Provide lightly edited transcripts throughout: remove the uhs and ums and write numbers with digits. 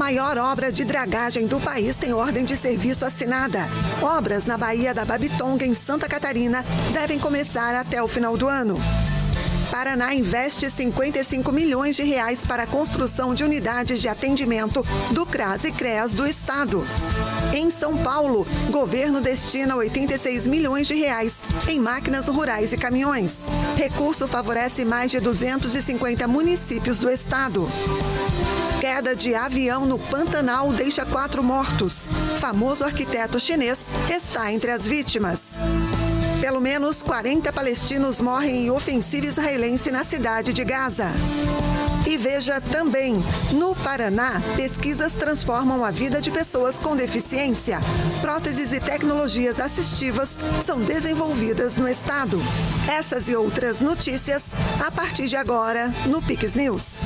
Maior obra de dragagem do país tem ordem de serviço assinada. Obras na Baía da Babitonga, em Santa Catarina, devem começar até o final do ano. Paraná investe 55 milhões de reais para a construção de unidades de atendimento do CRAS e CREAS do estado. Em São Paulo, governo destina 86 milhões de reais em máquinas rurais e caminhões. Recurso favorece mais de 250 municípios do estado. Queda de avião no Pantanal deixa 4 mortos. Famoso arquiteto chinês está entre as vítimas. Pelo menos 40 palestinos morrem em ofensiva israelense na cidade de Gaza. E veja também, no Paraná, pesquisas transformam a vida de pessoas com deficiência. Próteses e tecnologias assistivas são desenvolvidas no estado. Essas e outras notícias, a partir de agora, no Pix News.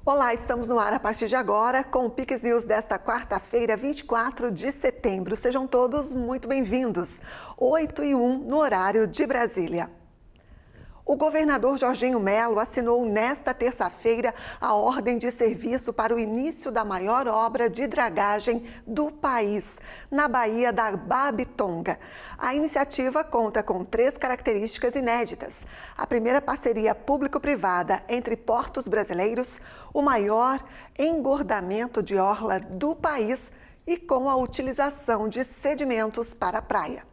Olá, estamos no ar a partir de agora com o Pix News desta quarta-feira, 24 de setembro. Sejam todos muito bem-vindos. 8h01 no horário de Brasília. O governador Jorginho Melo assinou nesta terça-feira a ordem de serviço para o início da maior obra de dragagem do país, na Baía da Babitonga. A iniciativa conta com 3 características inéditas. A primeira parceria público-privada entre portos brasileiros, o maior engordamento de orla do país e com a utilização de sedimentos para a praia.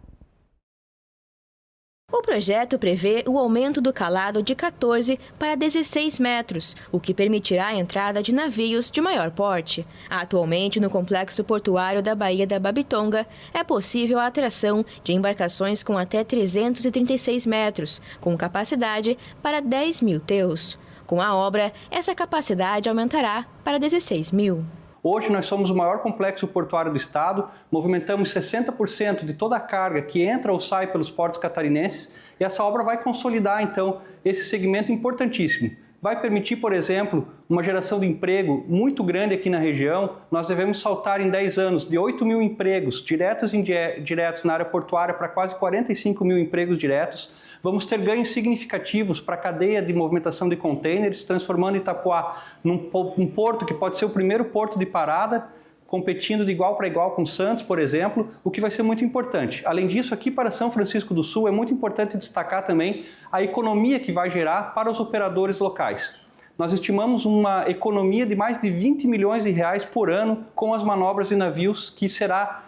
O projeto prevê o aumento do calado de 14 para 16 metros, o que permitirá a entrada de navios de maior porte. Atualmente, no complexo portuário da Baía da Babitonga, é possível a atração de embarcações com até 336 metros, com capacidade para 10 mil teus. Com a obra, essa capacidade aumentará para 16 mil. Hoje nós somos o maior complexo portuário do estado, movimentamos 60% de toda a carga que entra ou sai pelos portos catarinenses e essa obra vai consolidar então esse segmento importantíssimo. Vai permitir, por exemplo, uma geração de emprego muito grande aqui na região. Nós devemos saltar em 10 anos de 8 mil empregos diretos e indiretos na área portuária para quase 45 mil empregos diretos. Vamos ter ganhos significativos para a cadeia de movimentação de contêineres, transformando Itapoá num porto que pode ser o primeiro porto de parada, competindo de igual para igual com Santos, por exemplo, o que vai ser muito importante. Além disso, aqui para São Francisco do Sul, é muito importante destacar também a economia que vai gerar para os operadores locais. Nós estimamos uma economia de mais de 20 milhões de reais por ano com as manobras de navios que será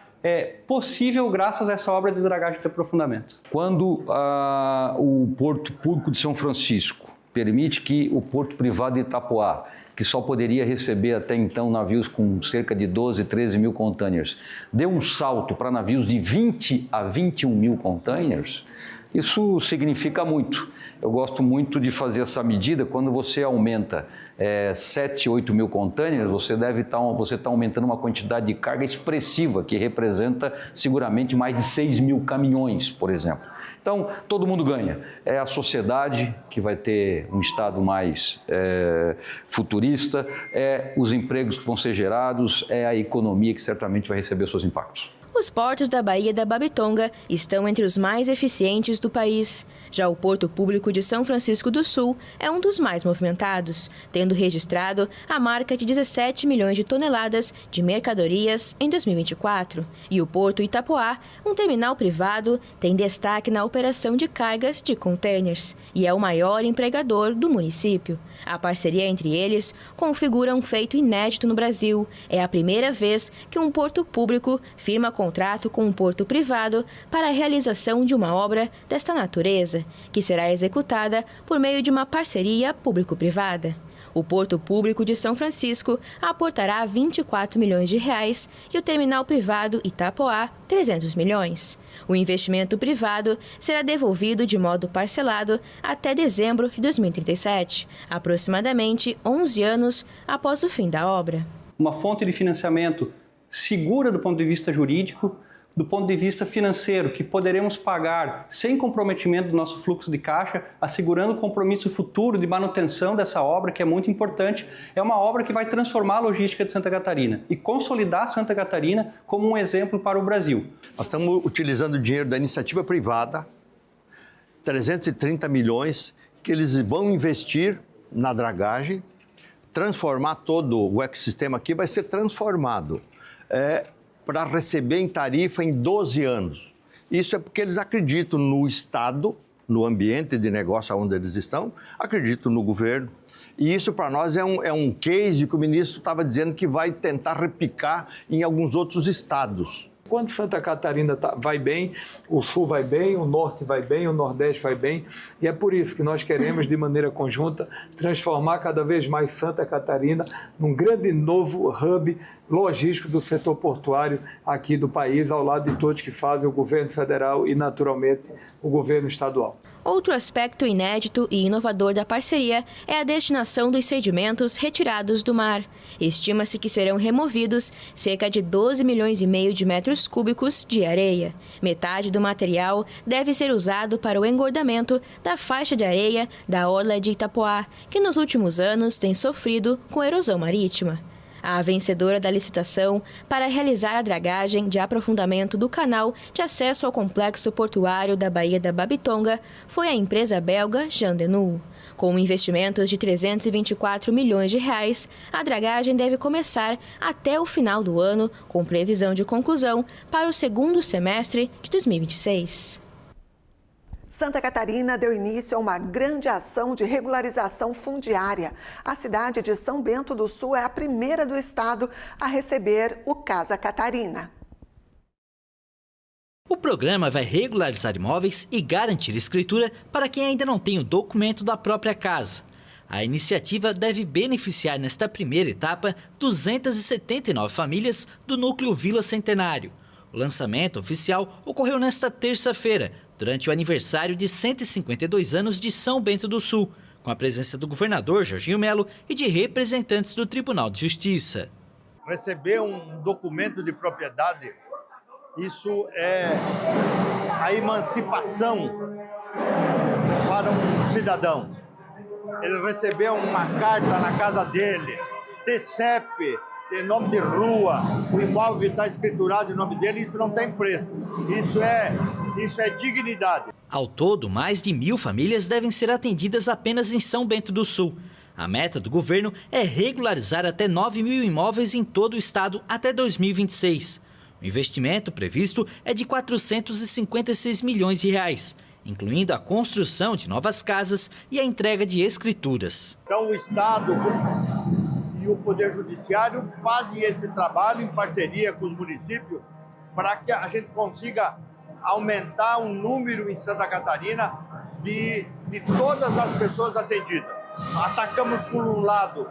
possível graças a essa obra de dragagem de aprofundamento. Quando o Porto Público de São Francisco permite que o porto privado de Itapoá, que só poderia receber até então navios com cerca de 12, 13 mil containers, dê um salto para navios de 20 a 21 mil containers, isso significa muito. Eu gosto muito de fazer essa medida. Quando você aumenta 7, 8 mil containers, você está aumentando uma quantidade de carga expressiva, que representa seguramente mais de 6 mil caminhões, por exemplo. Então, todo mundo ganha. É a sociedade que vai ter um estado mais futurista, é os empregos que vão ser gerados, é a economia que certamente vai receber seus impactos. Os portos da Baía da Babitonga estão entre os mais eficientes do país. Já o Porto Público de São Francisco do Sul é um dos mais movimentados, tendo registrado a marca de 17 milhões de toneladas de mercadorias em 2024. E o Porto Itapoá, um terminal privado, tem destaque na operação de cargas de contêineres e é o maior empregador do município. A parceria entre eles configura um feito inédito no Brasil. É a primeira vez que um porto público firma contrato com um porto privado para a realização de uma obra desta natureza, que será executada por meio de uma parceria público-privada. O Porto Público de São Francisco aportará 24 milhões de reais e o terminal privado Itapoá, 300 milhões. O investimento privado será devolvido de modo parcelado até dezembro de 2037, aproximadamente 11 anos após o fim da obra. Uma fonte de financiamento segura do ponto de vista jurídico, do ponto de vista financeiro, que poderemos pagar sem comprometimento do nosso fluxo de caixa, assegurando o compromisso futuro de manutenção dessa obra, que é muito importante. É uma obra que vai transformar a logística de Santa Catarina e consolidar Santa Catarina como um exemplo para o Brasil. Nós estamos utilizando o dinheiro da iniciativa privada, 330 milhões, que eles vão investir na dragagem, transformar todo o ecossistema aqui, vai ser transformado para receber em tarifa em 12 anos. Isso é porque eles acreditam no Estado, no ambiente de negócio onde eles estão, acreditam no governo. E isso para nós é um case que o ministro estava dizendo que vai tentar replicar em alguns outros estados. Quando Santa Catarina vai bem, o Sul vai bem, o Norte vai bem, o Nordeste vai bem. E é por isso que nós queremos, de maneira conjunta, transformar cada vez mais Santa Catarina num grande novo hub logístico do setor portuário aqui do país, ao lado de todos que fazem o governo federal e, naturalmente, o governo estadual. Outro aspecto inédito e inovador da parceria é a destinação dos sedimentos retirados do mar. Estima-se que serão removidos cerca de 12 milhões e meio de metros cúbicos de areia. Metade do material deve ser usado para o engordamento da faixa de areia da orla de Itapoá, que nos últimos anos tem sofrido com erosão marítima. A vencedora da licitação para realizar a dragagem de aprofundamento do canal de acesso ao complexo portuário da Baía da Babitonga foi a empresa belga Jandenul. Com investimentos de 324 milhões de reais, a dragagem deve começar até o final do ano, com previsão de conclusão para o segundo semestre de 2026. Santa Catarina deu início a uma grande ação de regularização fundiária. A cidade de São Bento do Sul é a primeira do estado a receber o Casa Catarina. O programa vai regularizar imóveis e garantir escritura para quem ainda não tem o documento da própria casa. A iniciativa deve beneficiar nesta primeira etapa 279 famílias do núcleo Vila Centenário. O lançamento oficial ocorreu nesta terça-feira, durante o aniversário de 152 anos de São Bento do Sul, com a presença do governador Jorginho Melo e de representantes do Tribunal de Justiça. Receber um documento de propriedade, isso é a emancipação para um cidadão. Ele receber uma carta na casa dele, ter CEP, ter nome de rua, o imóvel está escriturado em nome dele, isso não tem preço. Isso é dignidade. Ao todo, mais de 1.000 famílias devem ser atendidas apenas em São Bento do Sul. A meta do governo é regularizar até 9.000 imóveis em todo o estado até 2026. O investimento previsto é de 456 milhões de reais, incluindo a construção de novas casas e a entrega de escrituras. Então o Estado e o Poder Judiciário fazem esse trabalho em parceria com os municípios para que a gente consiga aumentar o número em Santa Catarina de todas as pessoas atendidas. Atacamos por um lado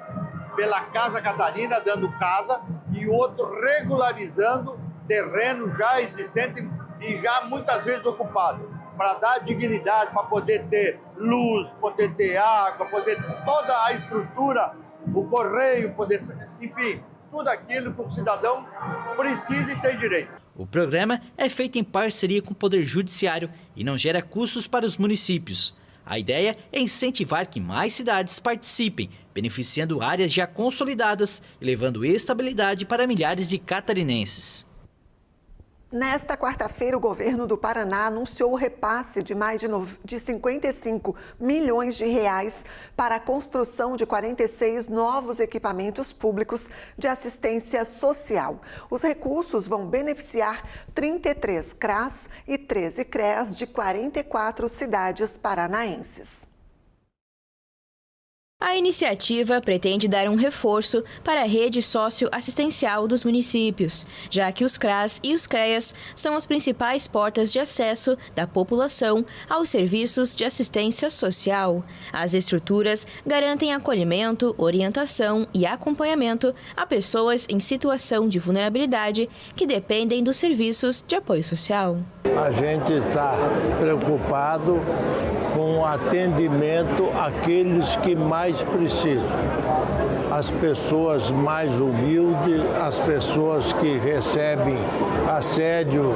pela Casa Catarina, dando casa, e outro regularizando terreno já existente e já muitas vezes ocupado, para dar dignidade, para poder ter luz, poder ter água, poder ter toda a estrutura, o correio, poder, enfim, tudo aquilo que o cidadão precisa e tem direito. O programa é feito em parceria com o Poder Judiciário e não gera custos para os municípios. A ideia é incentivar que mais cidades participem, beneficiando áreas já consolidadas e levando estabilidade para milhares de catarinenses. Nesta quarta-feira, o governo do Paraná anunciou o repasse de mais de 55 milhões de reais para a construção de 46 novos equipamentos públicos de assistência social. Os recursos vão beneficiar 33 CRAS e 13 CREAS de 44 cidades paranaenses. A iniciativa pretende dar um reforço para a rede socioassistencial dos municípios, já que os CRAS e os CREAS são as principais portas de acesso da população aos serviços de assistência social. As estruturas garantem acolhimento, orientação e acompanhamento a pessoas em situação de vulnerabilidade que dependem dos serviços de apoio social. A gente está preocupado com o atendimento àqueles que mais precisam. as pessoas mais humildes, as pessoas que recebem assédio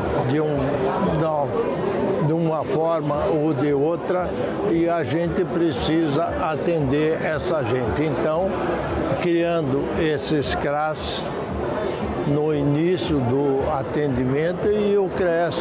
de uma forma ou de outra, e a gente precisa atender essa gente. Então, criando esses CRAS no início do atendimento e o CRES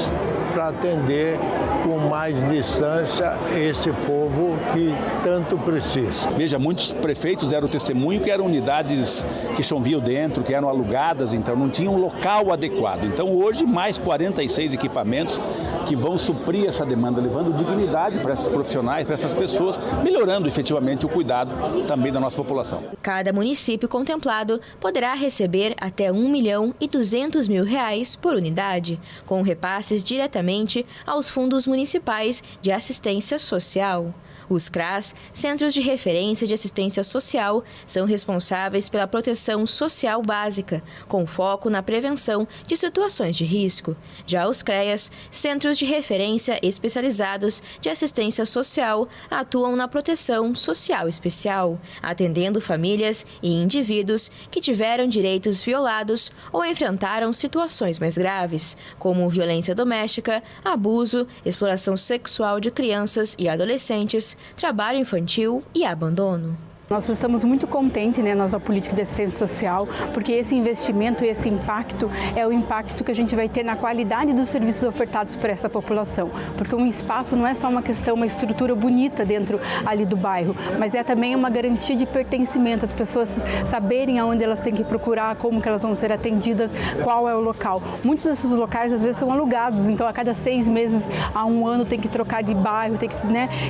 para atender com mais distância esse povo que tanto precisa. Veja, muitos prefeitos deram testemunho que eram unidades que choviam dentro, que eram alugadas, então não tinha um local adequado. Então hoje mais 46 equipamentos que vão suprir essa demanda, levando dignidade para esses profissionais, para essas pessoas, melhorando efetivamente o cuidado também da nossa população. Cada município contemplado poderá receber até R$1.200.000 por unidade, com repasses diretamente aos fundos municipais de assistência social. Os CRAS, Centros de Referência de Assistência Social, são responsáveis pela proteção social básica, com foco na prevenção de situações de risco. Já os CREAS, Centros de Referência Especializados de Assistência Social, atuam na proteção social especial, atendendo famílias e indivíduos que tiveram direitos violados ou enfrentaram situações mais graves, como violência doméstica, abuso, exploração sexual de crianças e adolescentes, trabalho infantil e abandono. Nós estamos muito contentes, nossa política de assistência social, porque esse investimento e esse impacto é o impacto que a gente vai ter na qualidade dos serviços ofertados para essa população. Porque um espaço não é só uma questão, uma estrutura bonita dentro ali do bairro, mas é também uma garantia de pertencimento, as pessoas saberem aonde elas têm que procurar, como que elas vão ser atendidas, qual é o local. Muitos desses locais às vezes são alugados, então a cada 6 meses a 1 ano tem que trocar de bairro,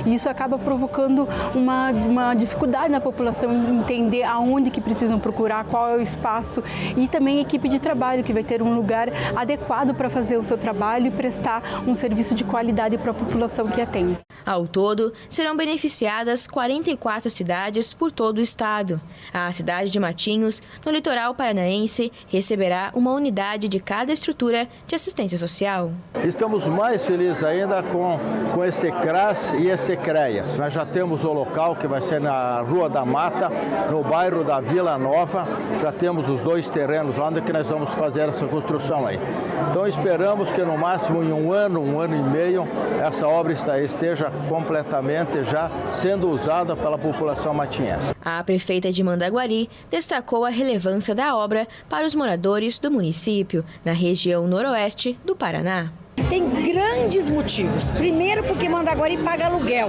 e isso acaba provocando uma dificuldade na população entender aonde que precisam procurar, qual é o espaço, e também a equipe de trabalho que vai ter um lugar adequado para fazer o seu trabalho e prestar um serviço de qualidade para a população que atende. Ao todo, serão beneficiadas 44 cidades por todo o estado. A cidade de Matinhos, no litoral paranaense, receberá uma unidade de cada estrutura de assistência social. Estamos mais felizes ainda com esse CRAS e esse CREAS. Nós já temos o local que vai ser na Rua da Mata, no bairro da Vila Nova. Já temos os 2 terrenos lá onde que nós vamos fazer essa construção aí. Então esperamos que no máximo em 1 ano e meio, essa obra esteja completamente já sendo usada pela população matinhense. A prefeita de Mandaguari destacou a relevância da obra para os moradores do município, na região noroeste do Paraná. Tem grandes motivos. Primeiro porque Mandaguari paga aluguel,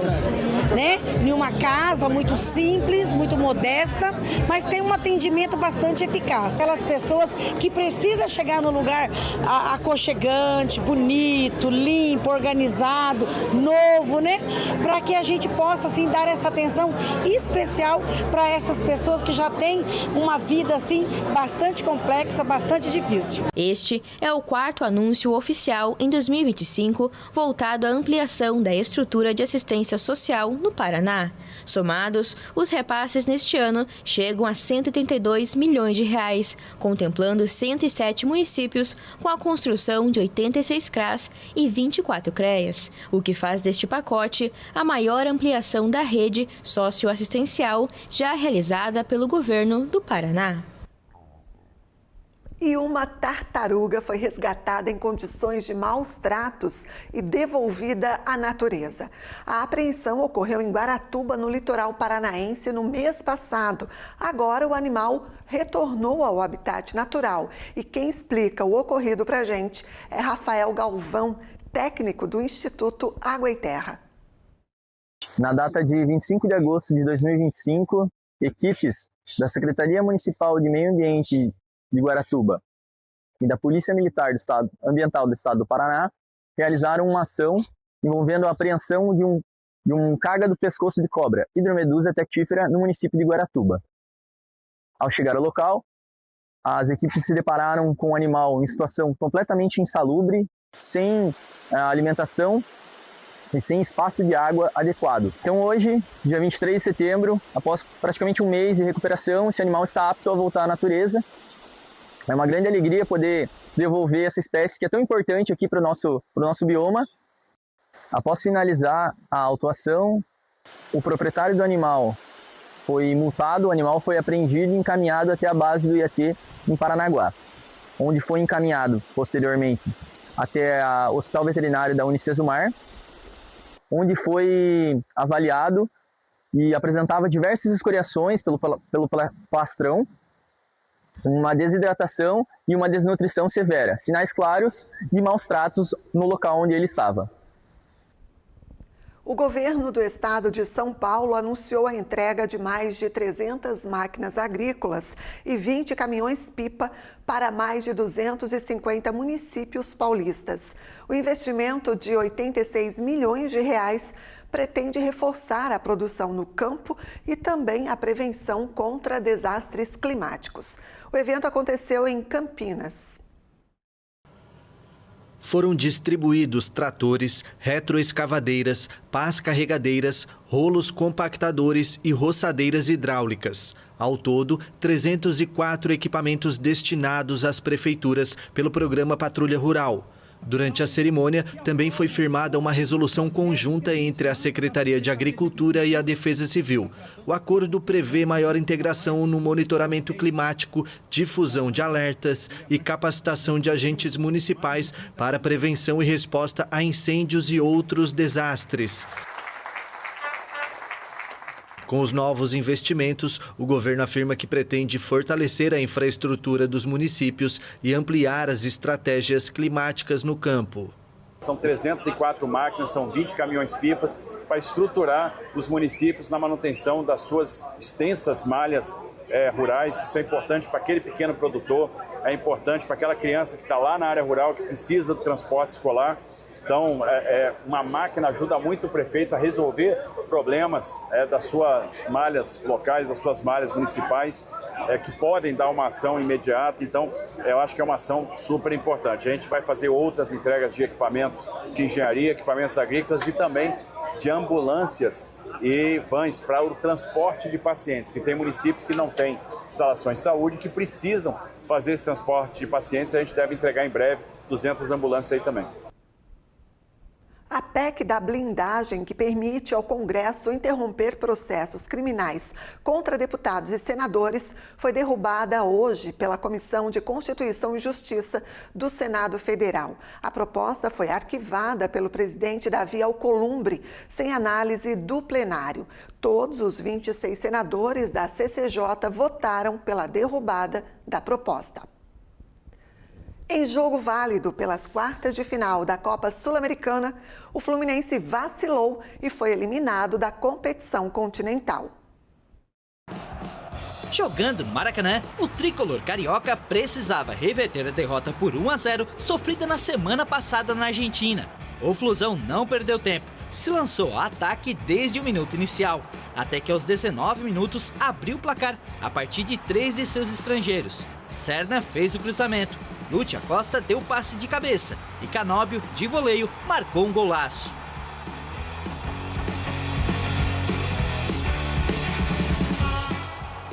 em uma casa muito simples, muito modesta, mas tem um atendimento bastante eficaz. Aquelas pessoas que precisam chegar no lugar aconchegante, bonito, limpo, organizado, novo, para que a gente possa assim dar essa atenção especial para essas pessoas que já têm uma vida assim bastante complexa, bastante difícil. Este é o 4º anúncio oficial em 2025 voltado à ampliação da estrutura de assistência social no Paraná. Somados, os repasses neste ano chegam a R$132 milhões, contemplando 107 municípios com a construção de 86 CRAS e 24 CREAS, o que faz deste pacote a maior ampliação da rede socioassistencial já realizada pelo governo do Paraná. E uma tartaruga foi resgatada em condições de maus tratos e devolvida à natureza. A apreensão ocorreu em Guaratuba, no litoral paranaense, no mês passado. Agora o animal retornou ao habitat natural. E quem explica o ocorrido para a gente é Rafael Galvão, técnico do Instituto Água e Terra. Na data de 25 de agosto de 2025, equipes da Secretaria Municipal de Meio Ambiente de Guaratuba e da Polícia Militar Ambiental do Estado do Paraná realizaram uma ação envolvendo a apreensão de um carga do pescoço de cobra, hidromedusa tectífera, no município de Guaratuba. Ao chegar ao local, as equipes se depararam com o animal em situação completamente insalubre, sem alimentação e sem espaço de água adequado. Então hoje, dia 23 de setembro, após praticamente um mês de recuperação, esse animal está apto a voltar à natureza. É uma grande alegria poder devolver essa espécie que é tão importante aqui para o nosso bioma. Após finalizar a autuação, o proprietário do animal foi multado, o animal foi apreendido e encaminhado até a base do IAT em Paranaguá, onde foi encaminhado posteriormente até o Hospital Veterinário da Unicesumar, onde foi avaliado e apresentava diversas escoriações pelo plastrão, uma desidratação e uma desnutrição severa, sinais claros de maus tratos no local onde ele estava. O governo do estado de São Paulo anunciou a entrega de mais de 300 máquinas agrícolas e 20 caminhões-pipa para mais de 250 municípios paulistas. O investimento de R$ 86 milhões pretende reforçar a produção no campo e também a prevenção contra desastres climáticos. O evento aconteceu em Campinas. Foram distribuídos tratores, retroescavadeiras, pás carregadeiras, rolos compactadores e roçadeiras hidráulicas. Ao todo, 304 equipamentos destinados às prefeituras pelo programa Patrulha Rural. Durante a cerimônia, também foi firmada uma resolução conjunta entre a Secretaria de Agricultura e a Defesa Civil. O acordo prevê maior integração no monitoramento climático, difusão de alertas e capacitação de agentes municipais para prevenção e resposta a incêndios e outros desastres. Com os novos investimentos, o governo afirma que pretende fortalecer a infraestrutura dos municípios e ampliar as estratégias climáticas no campo. São 304 máquinas, são 20 caminhões-pipas para estruturar os municípios na manutenção das suas extensas malhas rurais. Isso é importante para aquele pequeno produtor, é importante para aquela criança que está lá na área rural, que precisa do transporte escolar. Então, uma máquina ajuda muito o prefeito a resolver problemas das suas malhas locais, das suas malhas municipais, que podem dar uma ação imediata. Então, eu acho que é uma ação super importante. A gente vai fazer outras entregas de equipamentos de engenharia, equipamentos agrícolas e também de ambulâncias e vans para o transporte de pacientes, porque tem municípios que não têm instalações de saúde que precisam fazer esse transporte de pacientes. A gente deve entregar em breve 200 ambulâncias aí também. A PEC da blindagem, que permite ao Congresso interromper processos criminais contra deputados e senadores, foi derrubada hoje pela Comissão de Constituição e Justiça do Senado Federal. A proposta foi arquivada pelo presidente Davi Alcolumbre, sem análise do plenário. Todos os 26 senadores da CCJ votaram pela derrubada da proposta. Em jogo válido pelas quartas de final da Copa Sul-Americana, o Fluminense vacilou e foi eliminado da competição continental. Jogando no Maracanã, o tricolor carioca precisava reverter a derrota por 1-0 sofrida na semana passada na Argentina. O Flusão não perdeu tempo, se lançou ao ataque desde o minuto inicial, até que aos 19 minutos abriu o placar a partir de 3 de seus estrangeiros. Serna fez o cruzamento, Lúcio Acosta deu passe de cabeça e Canóbio, de voleio, marcou um golaço.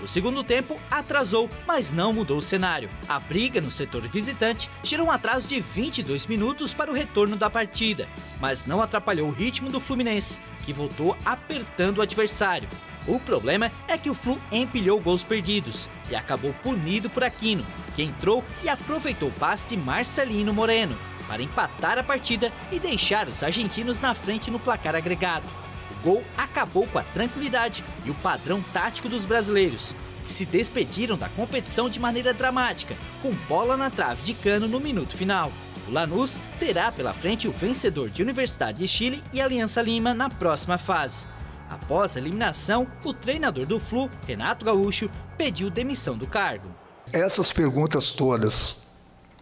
O segundo tempo atrasou, mas não mudou o cenário. A briga no setor visitante gerou um atraso de 22 minutos para o retorno da partida, mas não atrapalhou o ritmo do Fluminense, que voltou apertando o adversário. O problema é que o Flu empilhou gols perdidos e acabou punido por Aquino, que entrou e aproveitou o passe de Marcelino Moreno para empatar a partida e deixar os argentinos na frente no placar agregado. O gol acabou com a tranquilidade e o padrão tático dos brasileiros, que se despediram da competição de maneira dramática, com bola na trave de Cano no minuto final. O Lanús terá pela frente o vencedor de Universidade de Chile e Aliança Lima na próxima fase. Após a eliminação, o treinador do Flu, Renato Gaúcho, pediu demissão do cargo. Essas perguntas todas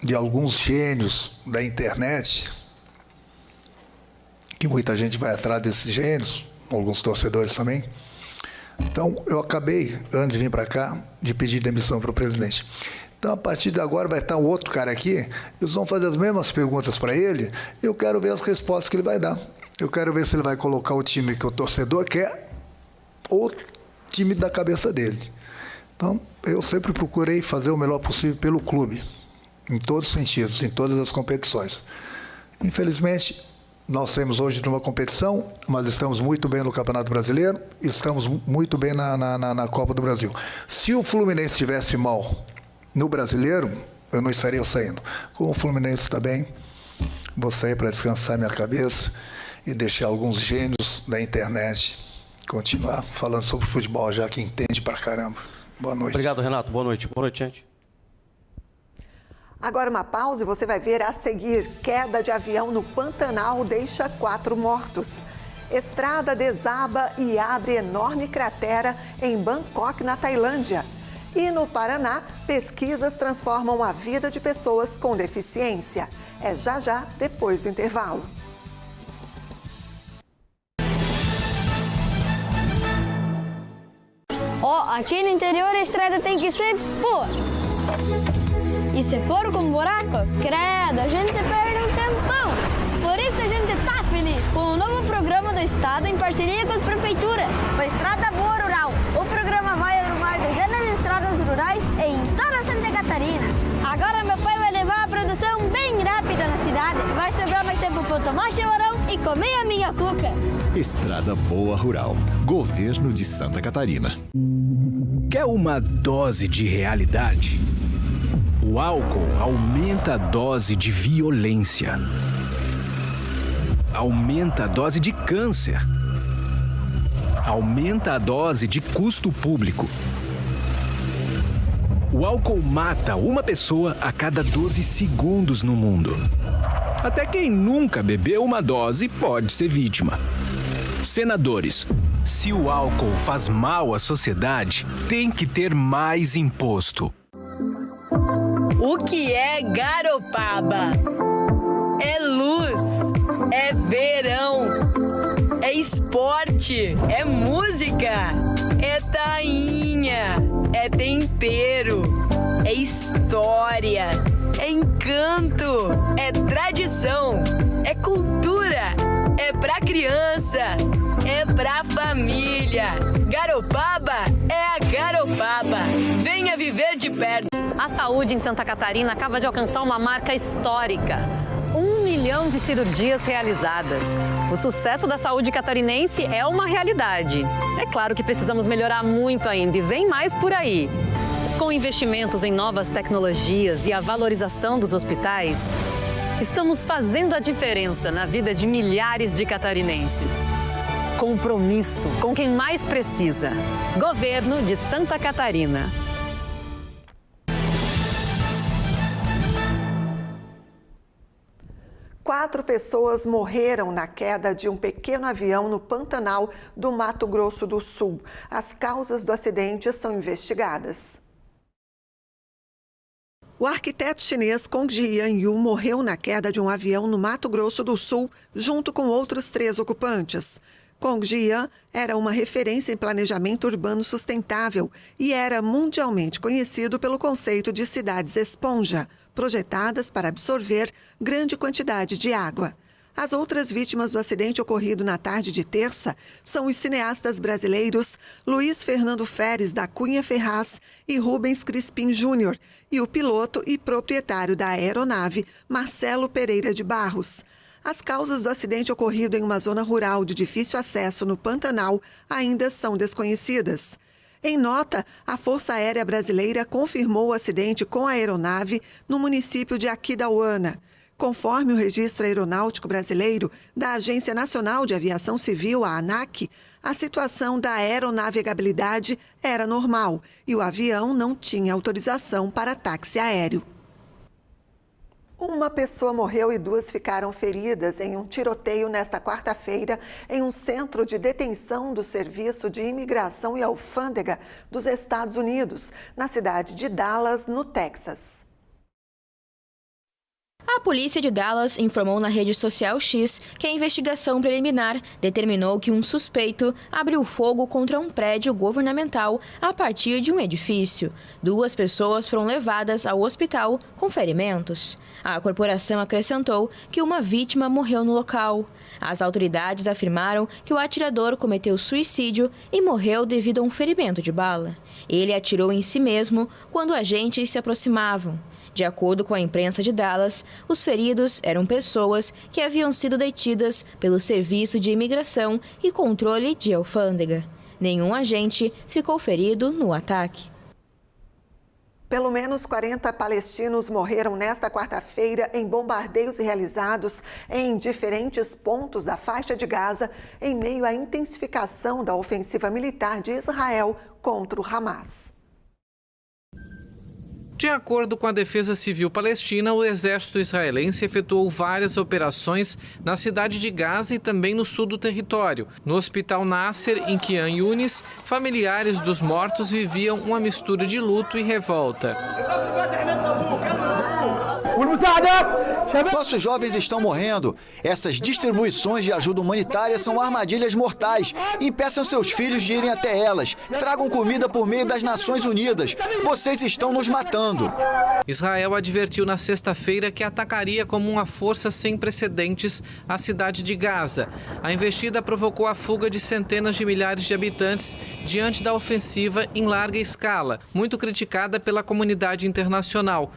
de alguns gênios da internet, que muita gente vai atrás desses gênios, alguns torcedores também. Então, eu acabei, antes de vir para cá, de pedir demissão para o presidente. Então, a partir de agora vai estar um outro cara aqui, eles vão fazer as mesmas perguntas para ele, eu quero ver as respostas que ele vai dar. Eu quero ver se ele vai colocar o time que o torcedor quer ou o time da cabeça dele. Então, eu sempre procurei fazer o melhor possível pelo clube, em todos os sentidos, em todas as competições. Infelizmente, Nós saímos hoje de uma competição, mas estamos muito bem no Campeonato Brasileiro, estamos muito bem na Copa do Brasil. Se o Fluminense estivesse mal no Brasileiro, eu não estaria saindo. Como o Fluminense está bem, vou sair para descansar minha cabeça e deixar alguns gênios da internet continuar falando sobre futebol, já que entende pra caramba. Boa noite. Obrigado, Renato. Boa noite. Boa noite, gente. Agora uma pausa e você vai ver a seguir. Queda de avião no Pantanal deixa 4 mortos. Estrada desaba e abre enorme cratera em Bangkok, na Tailândia. E no Paraná, pesquisas transformam a vida de pessoas com deficiência. É já depois do intervalo. Aqui no interior a estrada tem que ser boa. E se for com buraco, credo, a gente perde um tempão. Por isso a gente tá feliz com o novo programa do Estado em parceria com as prefeituras. O Estrada Boa Rural. O programa vai arrumar dezenas de estradas rurais em toda Santa Catarina. Agora meu pai vai levar a produção bem rápida na cidade. Vai sobrar mais tempo para tomar chimarrão e comer a minha cuca. Estrada Boa Rural. Governo de Santa Catarina. Quer uma dose de realidade? O álcool aumenta a dose de violência. Aumenta a dose de câncer. Aumenta a dose de custo público. O álcool mata uma pessoa a cada 12 segundos no mundo. Até quem nunca bebeu uma dose pode ser vítima. Senadores, se o álcool faz mal à sociedade, tem que ter mais imposto. O que é Garopaba? É luz, é verão, é esporte, é música, é tainha, é tempero, é história, é encanto, é tradição, é cultura, é pra criança, é pra família. Garopaba é a Garopaba. Venha viver de perto. A saúde em Santa Catarina acaba de alcançar uma marca histórica. 1 milhão de cirurgias realizadas. O sucesso da saúde catarinense é uma realidade. É claro que precisamos melhorar muito ainda e vem mais por aí. Com investimentos em novas tecnologias e a valorização dos hospitais, estamos fazendo a diferença na vida de milhares de catarinenses. Compromisso com quem mais precisa. Governo de Santa Catarina. Quatro pessoas morreram na queda de um pequeno avião no Pantanal do Mato Grosso do Sul. As causas do acidente são investigadas. O arquiteto chinês Kong Jian-yu morreu na queda de um avião no Mato Grosso do Sul, junto com outros 3 ocupantes. Kong Jian era uma referência em planejamento urbano sustentável e era mundialmente conhecido pelo conceito de cidades esponja, projetadas para absorver grande quantidade de água. As outras vítimas do acidente ocorrido na tarde de terça são os cineastas brasileiros Luiz Fernando Feres da Cunha Ferraz e Rubens Crispim Júnior, e o piloto e proprietário da aeronave Marcelo Pereira de Barros. As causas do acidente ocorrido em uma zona rural de difícil acesso no Pantanal ainda são desconhecidas. Em nota, a Força Aérea Brasileira confirmou o acidente com a aeronave no município de Aquidauana. Conforme o Registro Aeronáutico Brasileiro da Agência Nacional de Aviação Civil, a ANAC, a situação da aeronavegabilidade era normal e o avião não tinha autorização para táxi aéreo. Uma pessoa morreu e 2 ficaram feridas em um tiroteio nesta quarta-feira em um centro de detenção do Serviço de Imigração e Alfândega dos Estados Unidos, na cidade de Dallas, no Texas. A polícia de Dallas informou na rede social X que a investigação preliminar determinou que um suspeito abriu fogo contra um prédio governamental a partir de um edifício. 2 pessoas foram levadas ao hospital com ferimentos. A corporação acrescentou que uma vítima morreu no local. As autoridades afirmaram que o atirador cometeu suicídio e morreu devido a um ferimento de bala. Ele atirou em si mesmo quando agentes se aproximavam. De acordo com a imprensa de Dallas, os feridos eram pessoas que haviam sido detidas pelo Serviço de Imigração e Controle de Alfândega. Nenhum agente ficou ferido no ataque. Pelo menos 40 palestinos morreram nesta quarta-feira em bombardeios realizados em diferentes pontos da faixa de Gaza, em meio à intensificação da ofensiva militar de Israel contra o Hamas. De acordo com a Defesa Civil Palestina, o exército israelense efetuou várias operações na cidade de Gaza e também no sul do território. No Hospital Nasser, em Khan Yunis, familiares dos mortos viviam uma mistura de luto e revolta. Nossos jovens estão morrendo. Essas distribuições de ajuda humanitária são armadilhas mortais. Impeçam seus filhos de irem até elas. Tragam comida por meio das Nações Unidas. Vocês estão nos matando. Israel advertiu na sexta-feira que atacaria como uma força sem precedentes a cidade de Gaza. A investida provocou a fuga de centenas de milhares de habitantes diante da ofensiva em larga escala, muito criticada pela comunidade internacional.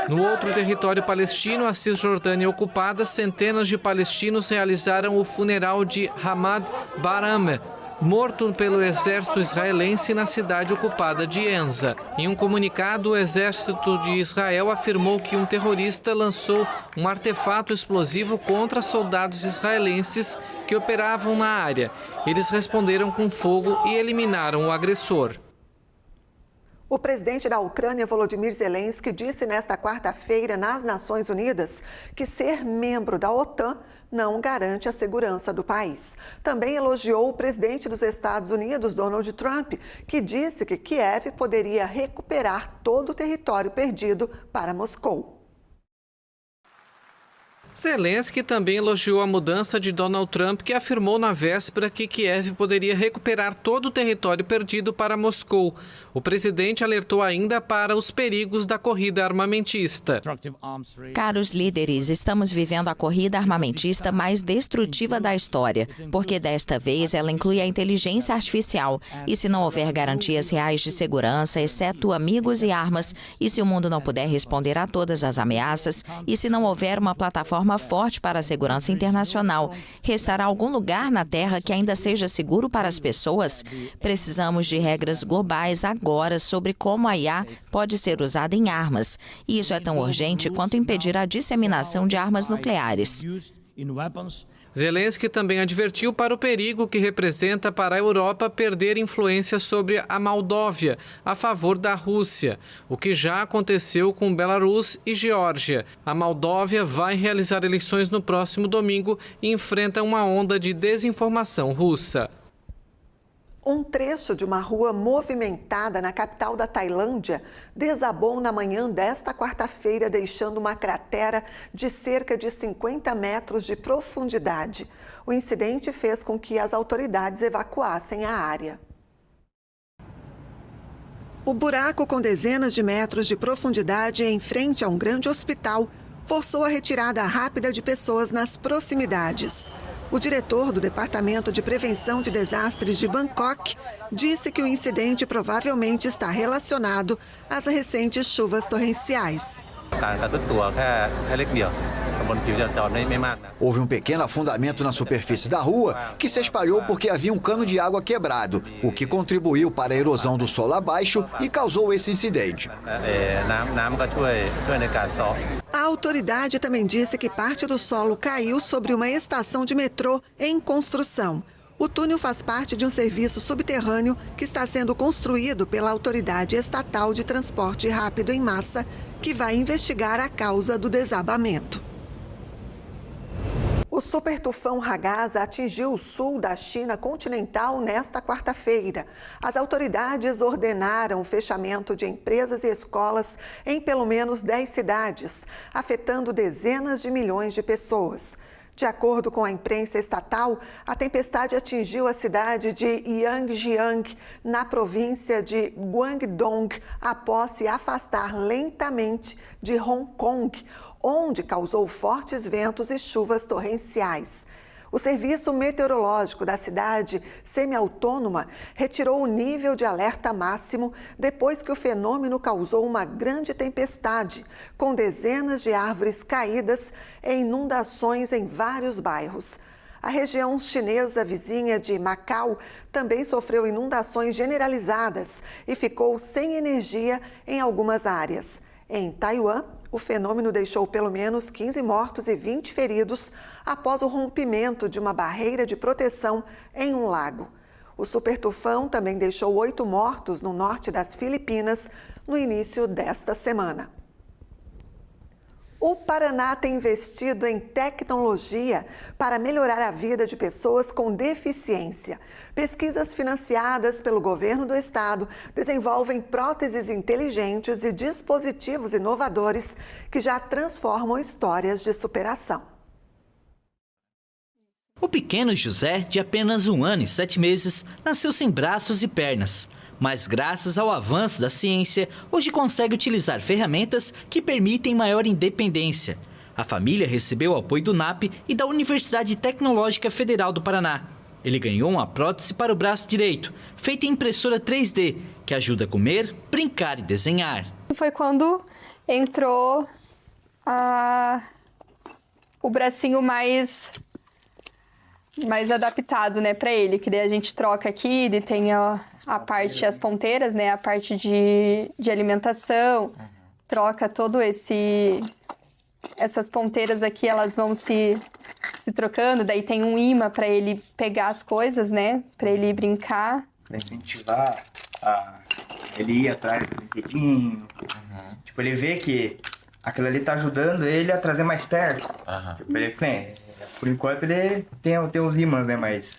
No outro território palestino, a Cisjordânia ocupada, centenas de palestinos realizaram o funeral de Hamad Barameh, morto pelo exército israelense na cidade ocupada de Enza. Em um comunicado, o exército de Israel afirmou que um terrorista lançou um artefato explosivo contra soldados israelenses que operavam na área. Eles responderam com fogo e eliminaram o agressor. O presidente da Ucrânia, Volodymyr Zelensky, disse nesta quarta-feira nas Nações Unidas que ser membro da OTAN não garante a segurança do país. Também elogiou o presidente dos Estados Unidos, Donald Trump, que disse que Kiev poderia recuperar todo o território perdido para Moscou. Zelensky também elogiou a mudança de Donald Trump, que afirmou na véspera que Kiev poderia recuperar todo o território perdido para Moscou. O presidente alertou ainda para os perigos da corrida armamentista. Caros líderes, estamos vivendo a corrida armamentista mais destrutiva da história, porque desta vez ela inclui a inteligência artificial. E se não houver garantias reais de segurança, exceto amigos e armas, e se o mundo não puder responder a todas as ameaças, e se não houver uma plataforma forte para a segurança internacional, restará algum lugar na Terra que ainda seja seguro para as pessoas? Precisamos de regras globais agora sobre como a IA pode ser usada em armas. E isso é tão urgente quanto impedir a disseminação de armas nucleares. Zelensky também advertiu para o perigo que representa para a Europa perder influência sobre a Moldóvia a favor da Rússia, o que já aconteceu com Belarus e Geórgia. A Moldóvia vai realizar eleições no próximo domingo e enfrenta uma onda de desinformação russa. Um trecho de uma rua movimentada na capital da Tailândia desabou na manhã desta quarta-feira, deixando uma cratera de cerca de 50 metros de profundidade. O incidente fez com que as autoridades evacuassem a área. O buraco, com dezenas de metros de profundidade em frente a um grande hospital, forçou a retirada rápida de pessoas nas proximidades. O diretor do Departamento de Prevenção de Desastres de Bangkok disse que o incidente provavelmente está relacionado às recentes chuvas torrenciais. Houve um pequeno afundamento na superfície da rua que se espalhou porque havia um cano de água quebrado, o que contribuiu para a erosão do solo abaixo e causou esse incidente. A autoridade também disse que parte do solo caiu sobre uma estação de metrô em construção. O túnel faz parte de um serviço subterrâneo que está sendo construído pela Autoridade Estatal de Transporte Rápido em Massa, que vai investigar a causa do desabamento. O super tufão Hagasa atingiu o sul da China continental nesta quarta-feira. As autoridades ordenaram o fechamento de empresas e escolas em pelo menos 10 cidades, afetando dezenas de milhões de pessoas. De acordo com a imprensa estatal, a tempestade atingiu a cidade de Yangjiang, na província de Guangdong, após se afastar lentamente de Hong Kong, onde causou fortes ventos e chuvas torrenciais. O Serviço Meteorológico da cidade semi-autônoma retirou o nível de alerta máximo depois que o fenômeno causou uma grande tempestade, com dezenas de árvores caídas e inundações em vários bairros. A região chinesa vizinha de Macau também sofreu inundações generalizadas e ficou sem energia em algumas áreas. Em Taiwan, o fenômeno deixou pelo menos 15 mortos e 20 feridos após o rompimento de uma barreira de proteção em um lago. O supertufão também deixou 8 mortos no norte das Filipinas no início desta semana. O Paraná tem investido em tecnologia para melhorar a vida de pessoas com deficiência. Pesquisas financiadas pelo governo do estado desenvolvem próteses inteligentes e dispositivos inovadores que já transformam histórias de superação. O pequeno José, de apenas 1 ano e 7 meses, nasceu sem braços e pernas. Mas graças ao avanço da ciência, hoje consegue utilizar ferramentas que permitem maior independência. A família recebeu o apoio do NAP e da Universidade Tecnológica Federal do Paraná. Ele ganhou uma prótese para o braço direito, feita em impressora 3D, que ajuda a comer, brincar e desenhar. Foi quando entrou o bracinho mais adaptado, né, para ele, que daí a gente troca aqui, ele tem a parte, as ponteiras, né, a parte de alimentação, troca todo essas ponteiras aqui, elas vão se trocando, daí tem um imã para ele pegar as coisas, né, para ele brincar. Para incentivar ele ir atrás do brinquedinho, tipo, ele vê que aquilo ali tá ajudando ele a trazer mais perto, tipo, ele por enquanto ele tem os imãs, né, mas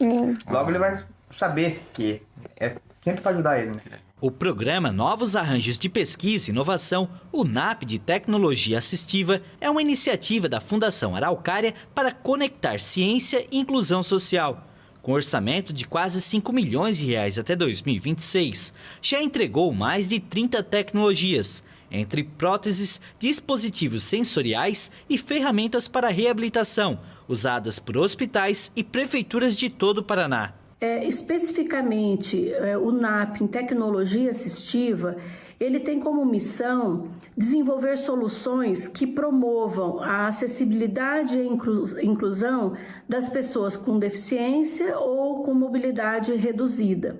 logo ele vai saber que é sempre para ajudar ele, né. O programa Novos Arranjos de Pesquisa e Inovação, o NAP de Tecnologia Assistiva, é uma iniciativa da Fundação Araucária para conectar ciência e inclusão social. Com orçamento de quase 5 milhões de reais até 2026, já entregou mais de 30 tecnologias, entre próteses, dispositivos sensoriais e ferramentas para reabilitação, usadas por hospitais e prefeituras de todo o Paraná. Especificamente, o NAP em Tecnologia Assistiva, ele tem como missão desenvolver soluções que promovam a acessibilidade e a inclusão das pessoas com deficiência ou com mobilidade reduzida.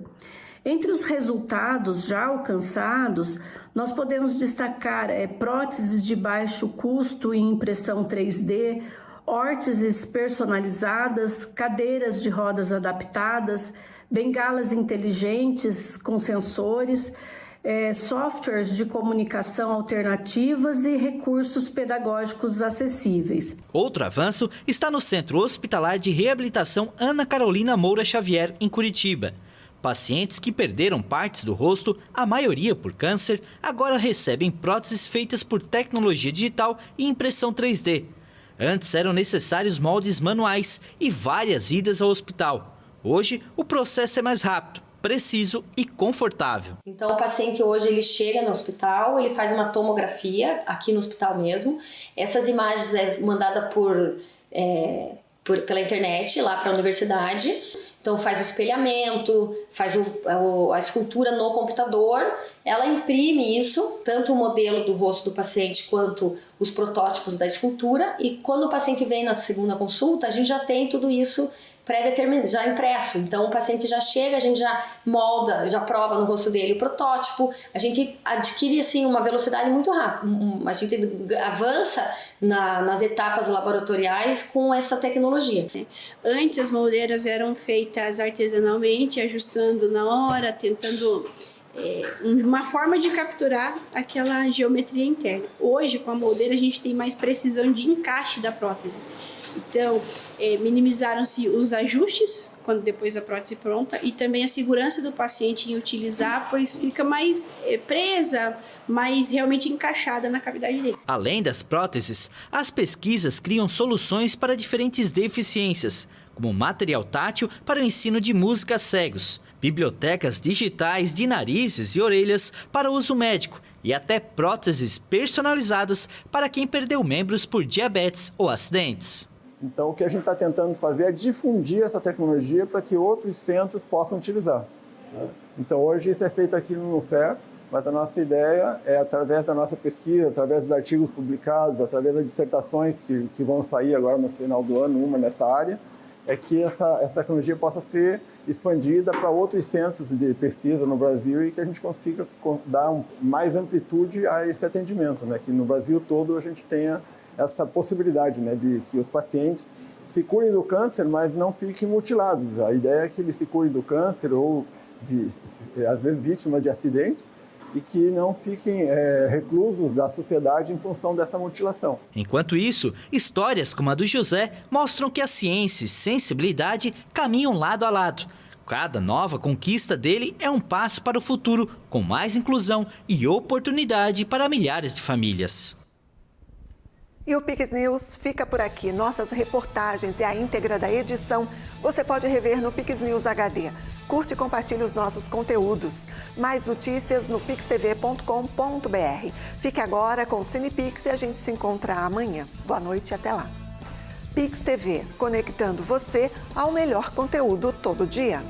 Entre os resultados já alcançados, nós podemos destacar próteses de baixo custo em impressão 3D, órteses personalizadas, cadeiras de rodas adaptadas, bengalas inteligentes com sensores, softwares de comunicação alternativas e recursos pedagógicos acessíveis. Outro avanço está no Centro Hospitalar de Reabilitação Ana Carolina Moura Xavier, em Curitiba. Pacientes que perderam partes do rosto, a maioria por câncer, agora recebem próteses feitas por tecnologia digital e impressão 3D. Antes eram necessários moldes manuais e várias idas ao hospital. Hoje, o processo é mais rápido, preciso e confortável. Então, o paciente hoje ele chega no hospital, ele faz uma tomografia aqui no hospital mesmo. Essas imagens é mandada pela internet lá para a universidade. Então faz o espelhamento, faz a escultura no computador, ela imprime isso, tanto o modelo do rosto do paciente quanto os protótipos da escultura, e quando o paciente vem na segunda consulta, a gente já tem tudo isso pré-determinado, já impresso. Então o paciente já chega, a gente já molda, já prova no rosto dele o protótipo, a gente adquire assim uma velocidade muito rápida, a gente avança nas etapas laboratoriais com essa tecnologia. Antes as moldeiras eram feitas artesanalmente, ajustando na hora, tentando uma forma de capturar aquela geometria interna. Hoje com a moldeira a gente tem mais precisão de encaixe da prótese. Então, minimizaram-se os ajustes quando depois da prótese pronta e também a segurança do paciente em utilizar, pois fica mais presa, mais realmente encaixada na cavidade dele. Além das próteses, as pesquisas criam soluções para diferentes deficiências, como material tátil para o ensino de música a cegos, bibliotecas digitais de narizes e orelhas para uso médico e até próteses personalizadas para quem perdeu membros por diabetes ou acidentes. Então, o que a gente está tentando fazer é difundir essa tecnologia para que outros centros possam utilizar. Então, hoje isso é feito aqui no NUFER, mas a nossa ideia é, através da nossa pesquisa, através dos artigos publicados, através das dissertações que vão sair agora no final do ano, uma nessa área, é que essa tecnologia possa ser expandida para outros centros de pesquisa no Brasil e que a gente consiga dar mais amplitude a esse atendimento, né? Que no Brasil todo a gente tenha essa possibilidade, né, de que os pacientes se curem do câncer, mas não fiquem mutilados. A ideia é que eles se curem do câncer ou, às vezes, vítimas de acidentes e que não fiquem reclusos da sociedade em função dessa mutilação. Enquanto isso, histórias como a do José mostram que a ciência e sensibilidade caminham lado a lado. Cada nova conquista dele é um passo para o futuro, com mais inclusão e oportunidade para milhares de famílias. E o Pix News fica por aqui. Nossas reportagens e a íntegra da edição você pode rever no Pix News HD. Curte e compartilhe os nossos conteúdos. Mais notícias no pixtv.com.br. Fique agora com o CinePix e a gente se encontra amanhã. Boa noite e até lá. Pix TV, conectando você ao melhor conteúdo todo dia.